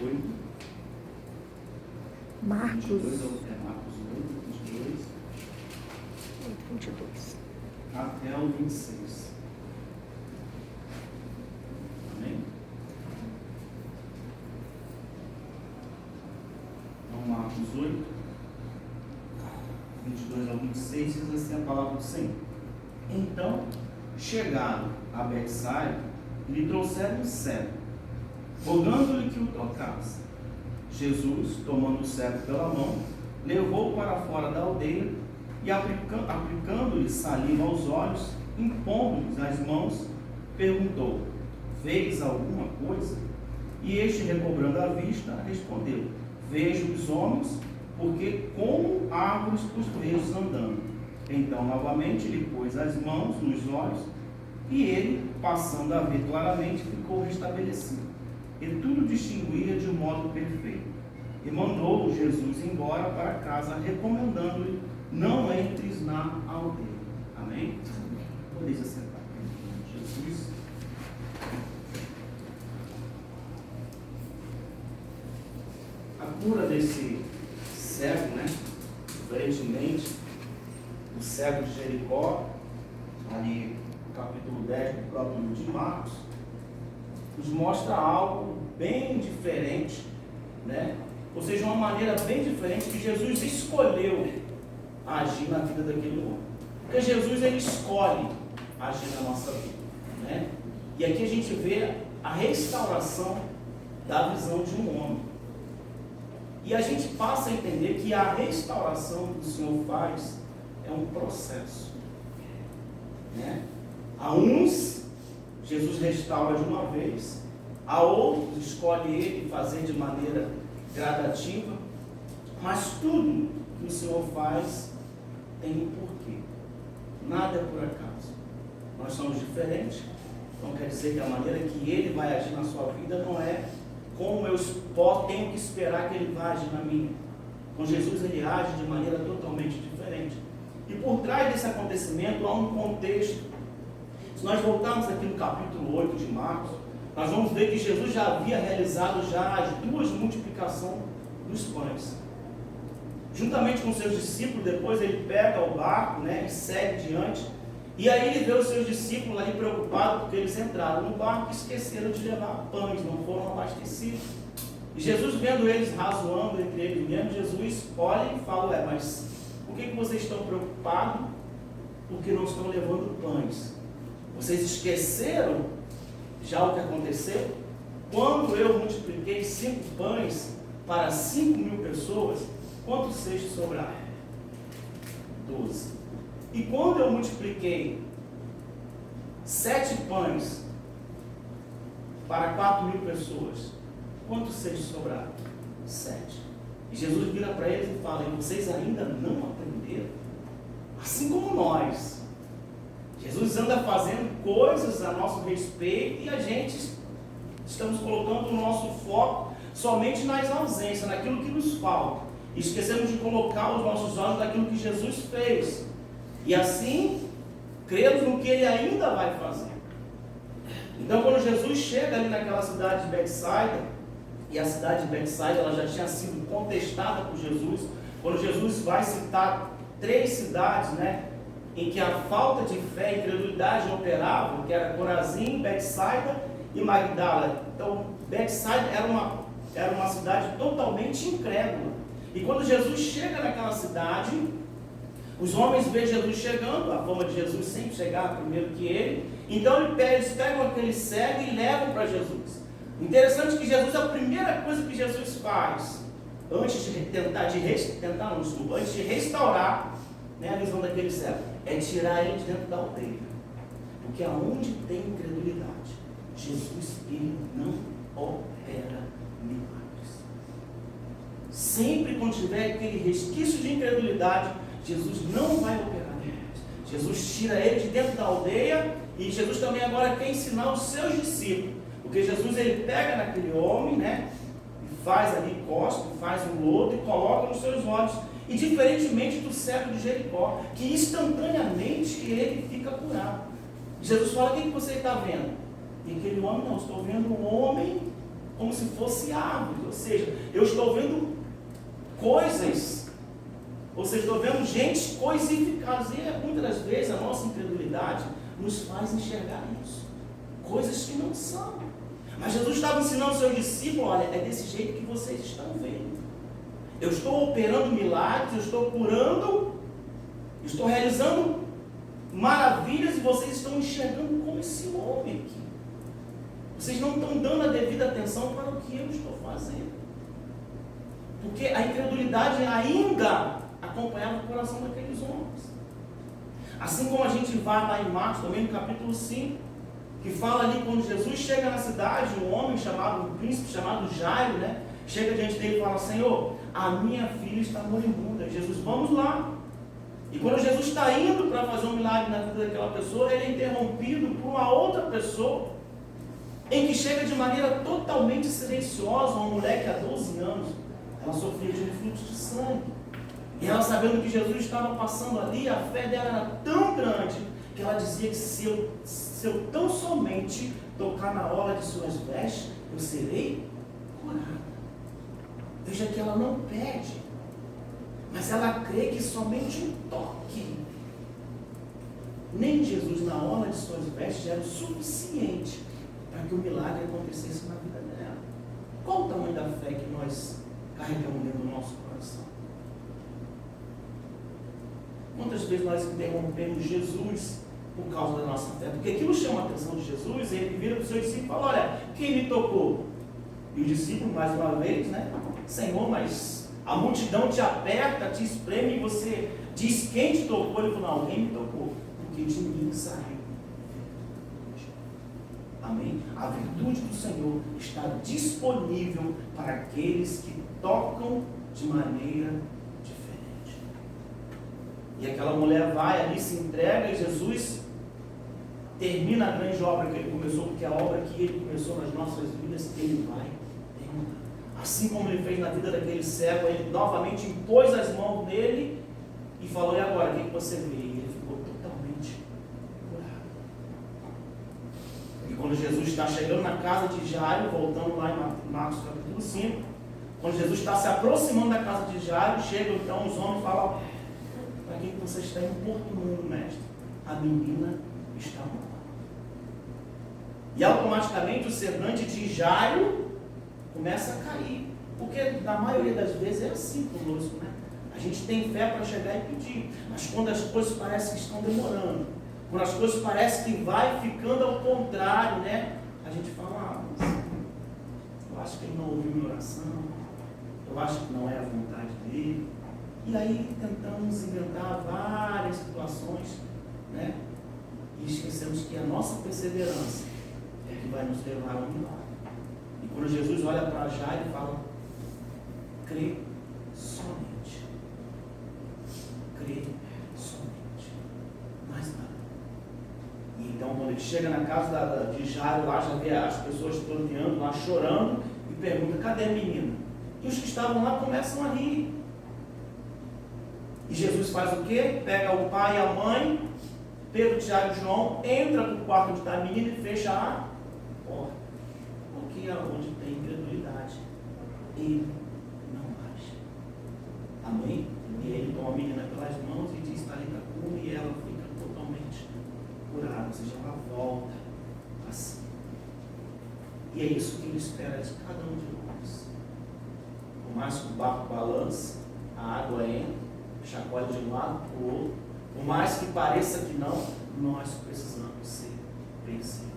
8. Marcos 22, Marcos 8, 22. 22. Até o 26. Amém? Então, Marcos 8, 22 ao 26, diz assim a palavra do Senhor. Então, chegado a Betsaida, lhe trouxeram um cego, rogando-lhe que o tocasse. Jesus, tomando o cego pela mão, levou-o para fora da aldeia e, aplicando-lhe saliva aos olhos, impondo-lhes as mãos, perguntou: vês alguma coisa? E este, recobrando a vista, respondeu: vejo os homens, porque como árvores os vejo andando. Então, novamente, lhe pôs as mãos nos olhos, e ele, passando a ver claramente, ficou restabelecido, e tudo distinguia de um modo perfeito. E mandou Jesus embora para casa, recomendando-lhe: não entres na aldeia. Amém? Podeis assentar. Jesus. A cura desse cego, né? Aparentemente, o cego de Jericó, ali no capítulo 10 do próprio livro de Marcos, nos mostra algo bem diferente, né? Ou seja, uma maneira bem diferente que Jesus escolheu agir na vida daquele homem. Porque Jesus, ele escolhe agir na nossa vida, né? E aqui a gente vê a restauração da visão de um homem. E a gente passa a entender que a restauração que o Senhor faz é um processo, né? A uns, Jesus restaura de uma vez, a outros, escolhe ele fazer de maneira gradativa, mas tudo que o Senhor faz tem um porquê. Nada é por acaso. Nós somos diferentes, então quer dizer que a maneira que ele vai agir na sua vida não é como eu tenho que esperar que ele vá agir na minha. Com Jesus, ele age de maneira totalmente diferente. E por trás desse acontecimento há um contexto. Se nós voltarmos aqui no capítulo 8 de Marcos, nós vamos ver que Jesus já havia realizado já as duas multiplicações dos pães. Juntamente com seus discípulos, depois ele pega o barco, né, e segue diante. E aí ele vê os seus discípulos ali preocupados porque eles entraram no barco e esqueceram de levar pães, não foram abastecidos. E Jesus, vendo eles razoando entre eles mesmos, Jesus olha e fala: mas por que vocês estão preocupados porque não estão levando pães? Vocês esqueceram já o que aconteceu? Quando eu multipliquei 5 pães para 5.000 pessoas, quantos cestos sobraram? 12. E quando eu multipliquei 7 pães para 4.000 pessoas, quantos cestos sobraram? 7. E Jesus vira para eles e fala: e vocês ainda não aprenderam? Assim como nós. Jesus anda fazendo coisas a nosso respeito e a gente estamos colocando o nosso foco somente nas ausências, naquilo que nos falta. E esquecemos de colocar os nossos olhos naquilo que Jesus fez. E assim, cremos no que ele ainda vai fazer. Então, quando Jesus chega ali naquela cidade de Betsaida, e a cidade de Betsaida ela já tinha sido contestada por Jesus, quando Jesus vai citar 3 cidades, né, em que a falta de fé e incredulidade operavam, que era Corazim, Betsaida e Magdala. Então, Betsaida era uma cidade totalmente incrédula. E quando Jesus chega naquela cidade, os homens veem Jesus chegando, a fama de Jesus sempre chegar primeiro que ele. Então eles pegam aquele cego e levam para Jesus. Interessante que Jesus, a primeira coisa que Jesus faz, antes de restaurar, né, a visão daquele cego, é tirar ele de dentro da aldeia. Porque aonde tem incredulidade, Jesus, ele não opera milagres. Sempre quando tiver aquele resquício de incredulidade, Jesus não vai operar milagres. Jesus tira ele de dentro da aldeia, e Jesus também agora quer ensinar os seus discípulos. Porque Jesus, ele pega naquele homem, né, e faz ali cospe, faz um lodo e coloca nos seus olhos. E diferentemente do cego de Jericó, que instantaneamente ele fica curado. Jesus fala: o que você está vendo? E aquele homem: não, estou vendo um homem como se fosse árvores, ou seja, eu estou vendo coisas, ou seja, estou vendo gente coisificadas, e muitas das vezes a nossa incredulidade nos faz enxergar isso, coisas que não são. Mas Jesus estava ensinando aos seus discípulos, olha, é desse jeito que vocês estão vendo. Eu estou operando milagres, eu estou curando, estou realizando maravilhas, e vocês estão enxergando como esse homem aqui. Vocês não estão dando a devida atenção para o que eu estou fazendo. Porque a incredulidade ainda acompanhava o coração daqueles homens. Assim como a gente vai lá em Marcos, também no capítulo 5, que fala ali quando Jesus chega na cidade, um homem chamado, um príncipe chamado Jairo, né? Chega diante dele e fala: Senhor, a minha filha está moribunda. Jesus, vamos lá. E quando Jesus está indo para fazer um milagre na vida daquela pessoa, ele é interrompido por uma outra pessoa, em que chega de maneira totalmente silenciosa, uma mulher que há 12 anos, ela sofria de um fluxo de sangue. E ela, sabendo que Jesus estava passando ali, a fé dela era tão grande, que ela dizia que se eu tão somente tocar na orla de suas vestes, eu serei curada. Veja que ela não pede, mas ela crê que somente um toque, nem Jesus na orla de suas vestes, era o suficiente para que o milagre acontecesse na vida dela. Qual o tamanho da fé que nós carregamos dentro do nosso coração? Quantas vezes nós interrompemos Jesus por causa da nossa fé? Porque aquilo chama a atenção de Jesus, e ele vira para os seus discípulos e fala: olha, quem me tocou? E o discípulo, mais uma vez, né? Senhor, mas a multidão te aperta, te espreme, e você diz quem te tocou? Ele falou: não, alguém me tocou, porque de mim saiu. Amém? A virtude do Senhor está disponível para aqueles que tocam de maneira diferente. E aquela mulher vai ali, se entrega, e Jesus termina a grande obra que ele começou, porque a obra que ele começou nas nossas vidas, ele vai terminar. Assim como ele fez na vida daquele cego, ele novamente impôs as mãos nele e falou: e agora, o que você vê? E ele ficou totalmente curado. E quando Jesus está chegando na casa de Jairo, voltando lá em Marcos capítulo 5, quando Jesus está se aproximando da casa de Jairo, chegam então os homens e falam: para quem você está importunando, mestre? A menina está morta. E automaticamente o semblante de Jairo começa a cair. Porque na maioria das vezes é assim conosco, né? A gente tem fé para chegar e pedir, mas quando as coisas parecem que estão demorando, quando as coisas parecem que vai ficando ao contrário, né? A gente fala: mas eu acho que ele não ouviu minha oração, eu acho que não é a vontade dele. E aí tentamos inventar várias situações, né? E esquecemos que a nossa perseverança é que vai nos levar ao milagre. E quando Jesus olha para Jairo e fala: crê somente. Crê somente. Mais nada. E então quando ele chega na casa de Jairo, lá já vê as pessoas planteando lá, chorando, e pergunta: cadê a menina? E os que estavam lá começam a rir. E Jesus faz o quê? Pega o pai e a mãe, Pedro, Tiago e João, entra no quarto onde está a menina e fecha a porta. Porque é onde tem incredulidade, ele não age. Amém? E ele toma a menina pelas mãos e diz: talita cumi, e ela fica totalmente curada, ou seja, ela volta assim. E é isso que ele espera de cada um de nós. Por mais que o barco balance, a água entra, chacoalha de um lado para o outro, por mais que pareça que não, nós precisamos ser perseverantes.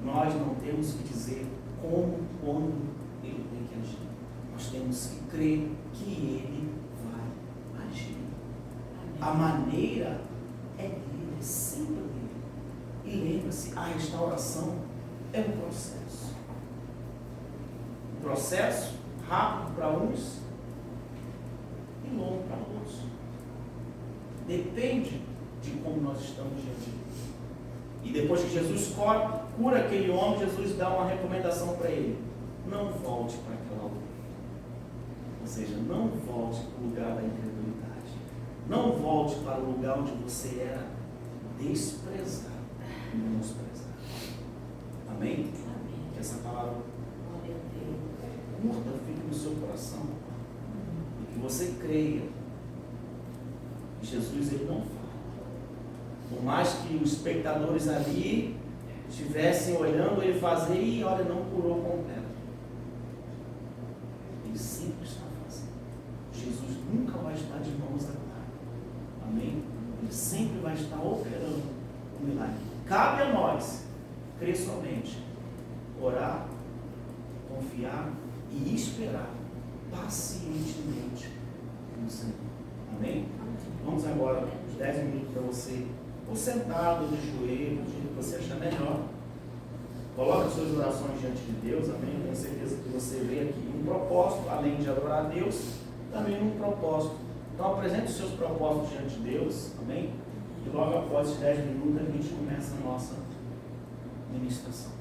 Nós não temos que dizer como, quando ele tem que agir. Nós temos que crer que ele vai agir. A maneira é dele, é sempre dele. E lembre-se, a restauração é um processo. Um processo rápido para uns e longo para outros. Depende de como nós estamos diante de Deus. E depois que Jesus cura aquele homem, Jesus dá uma recomendação para ele: não volte para aquela aldeia. Ou seja, não volte para o lugar da incredulidade. Não volte para o lugar onde você era desprezado e menosprezado. Amém? Que essa palavra fala. Curta, fique no seu coração. E que você creia que Jesus ele não fala. Por mais que os espectadores ali estivessem olhando ele fazer e olha, não curou completo. Ele sempre está fazendo. Jesus nunca vai estar de mãos atadas. Amém? Ele sempre vai estar operando o milagre. Cabe a nós crer somente, orar, confiar e esperar pacientemente no Senhor. Amém? Vamos agora, uns 10 minutos para você, ou sentado, de joelho, do jeito que você achar melhor. Coloque as suas orações diante de Deus, amém? Eu tenho certeza que você veio aqui um propósito, além de adorar a Deus, também um propósito. Então apresente os seus propósitos diante de Deus, amém? E logo após esses 10 minutos a gente começa a nossa ministração.